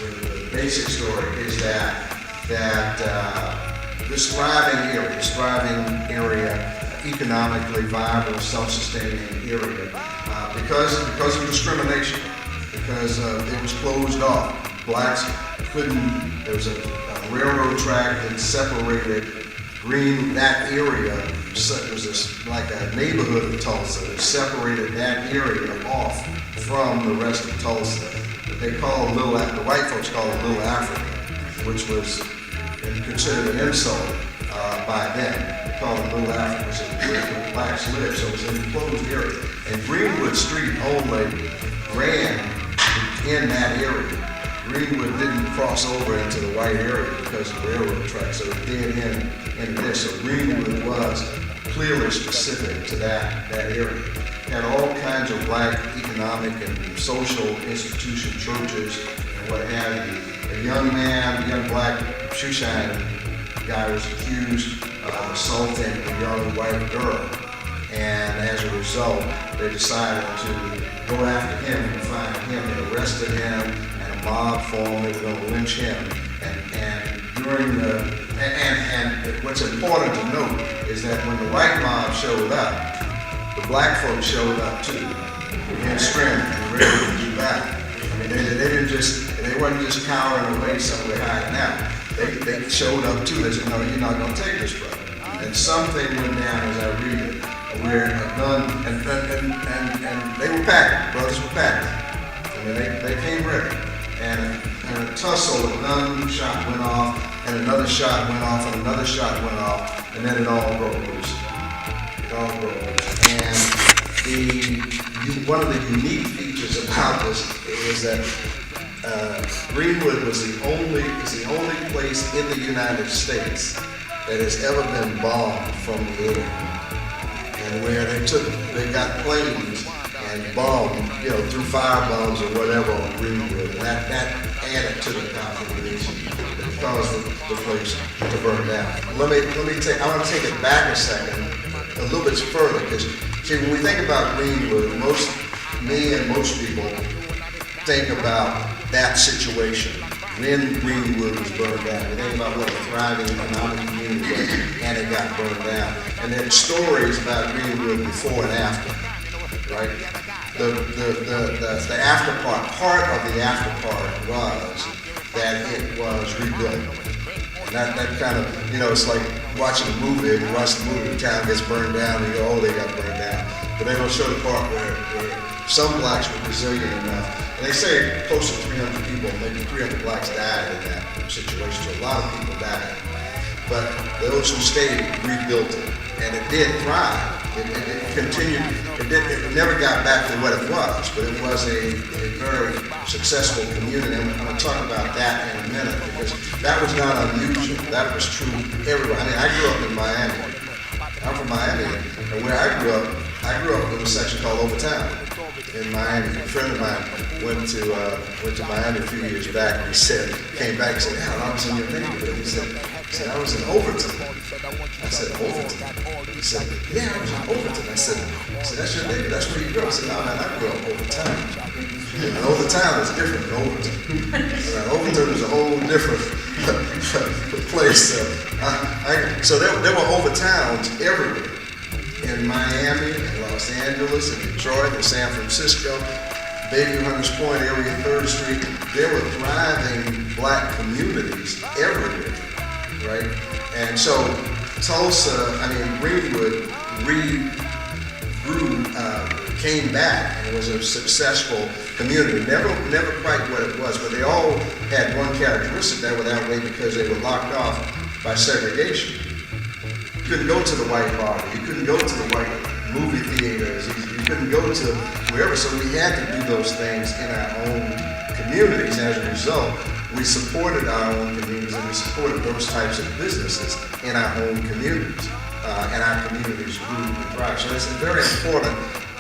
the basic story is that this thriving area, economically viable, self-sustaining area, because of discrimination, because it was closed off. Blacks couldn't. There was a railroad track that separated that area. It was like a neighborhood of Tulsa that separated that area off from the rest of Tulsa. They called the white folks called it Little Africa, which was considered an insult by them. They called it Little Africa, which is where the blacks lived, so it was an enclosed area. And Greenwood Street only ran in that area. Greenwood didn't cross over into the white area because of the railroad tracks, so it did in there. So Greenwood was clearly specific to that area. Had all kinds of black economic and social institutions, churches, and what have you. A young black shoeshine guy was accused of assaulting a young white girl. And as a result, they decided to go after him and find him. They arrested him, and a mob formed. They were going to lynch him. And what's important to note is that when the white mob showed up, the black folks showed up too, in strength and ready to do battle. I mean, they wasn't just cowering away somewhere hiding out. They showed up too. They said, "No, you're not going to take this, brother." And something went down as I read it, where a gun and they were packing. Brothers were packing. I mean, they came ready. And a tussle, a gun shot went off, and another shot went off, and another shot went off, and then it all broke loose. It all broke loose. And one of the unique features about this is that Greenwood is the only place in the United States that has ever been bombed from the air, and where they got planes and bombed, through firebombs or whatever on Greenwood, and that added to the conflagration that caused the place to burn down. I want to take it back a second, a little bit further, because see, when we think about Greenwood, me and most people think about that situation when Greenwood was burned down. We think about what a thriving economic community was, and it got burned down. And then stories about Greenwood before and after, right? The after part of the after part was that it was rebuilt. And that kind of, it's like watching a movie. If you watch the movie, the town gets burned down, and you go, oh, they got burned down. But they don't show the part where some blacks were resilient enough. And they say close to 300 people, maybe 300 blacks died in that situation. So a lot of people died. But those who stayed rebuilt it. And it did thrive. It continued. It never got back to what it was, but it was a very successful community. And I'm going to talk about that in a minute, because that was not unusual. That was true everywhere. I mean, I grew up in Miami. I'm from Miami, and where I grew up in a section called Overtown in Miami. A friend of mine went to Miami a few years back, and came back and said, "Yeah, I was in your neighborhood." He said, "I was in Overton." I said, "Overton?" He said, "Yeah, I was in Overton." I said, "That's your neighborhood, that's where you grew up." I said, "No, man, I grew up Overtown." And Overtown is different than Overton. Overton is a whole different place. So there were Overtowns everywhere. In Miami, in Los Angeles, in Detroit, in San Francisco, Bayview, Hunters Point area, 3rd Street, there were thriving black communities everywhere, right? And so Tulsa, Greenwood came back and was a successful community. Never quite what it was, but they all had one characteristic. They were that way because they were locked off by segregation. You couldn't go to the white bar. You couldn't go to the white movie theaters. You couldn't go to wherever. So we had to do those things in our own communities. As a result, we supported our own communities, and we supported those types of businesses in our own communities. And our communities grew and thrived. So it's very important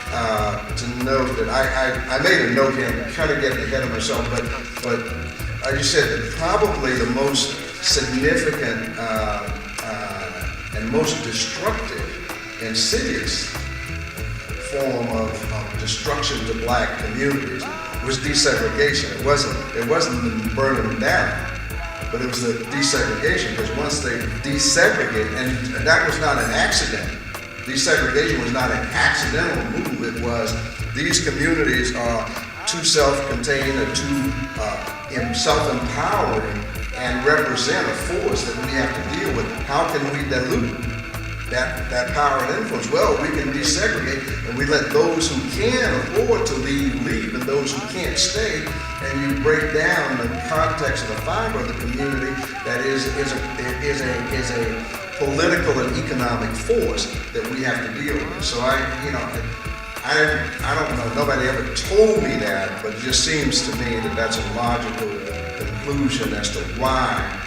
to note that I made a note here. I'm kind of getting ahead of myself, but as you said, probably the most significant and most destructive, insidious form of destruction to black communities was desegregation. It wasn't burning them down, but it was the desegregation, because once they desegregate, and that was not an accident. Desegregation was not an accidental move. It was, these communities are too self-contained or too self-empowering and represent a force that we have to deal with. How can we dilute that power and influence? Well, we can desegregate, and we let those who can afford to leave, and those who can't stay, and you break down the context of the fiber of the community that is a political and economic force that we have to deal with. So I don't know, nobody ever told me that, but it just seems to me that that's a logical conclusion as to why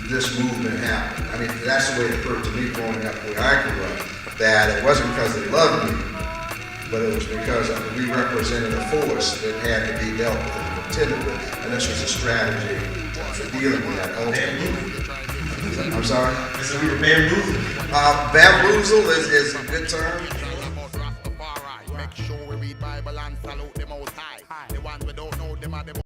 this movement happened. I mean, that's the way it occurred to me growing up where I grew up, that it wasn't because they loved me, but it was because we represented a force that had to be dealt with and contended with, and this was a strategy for dealing with that ultimately. I'm sorry? I said we were bamboozled. Bamboozle is a good term. Make sure we read Bible and follow the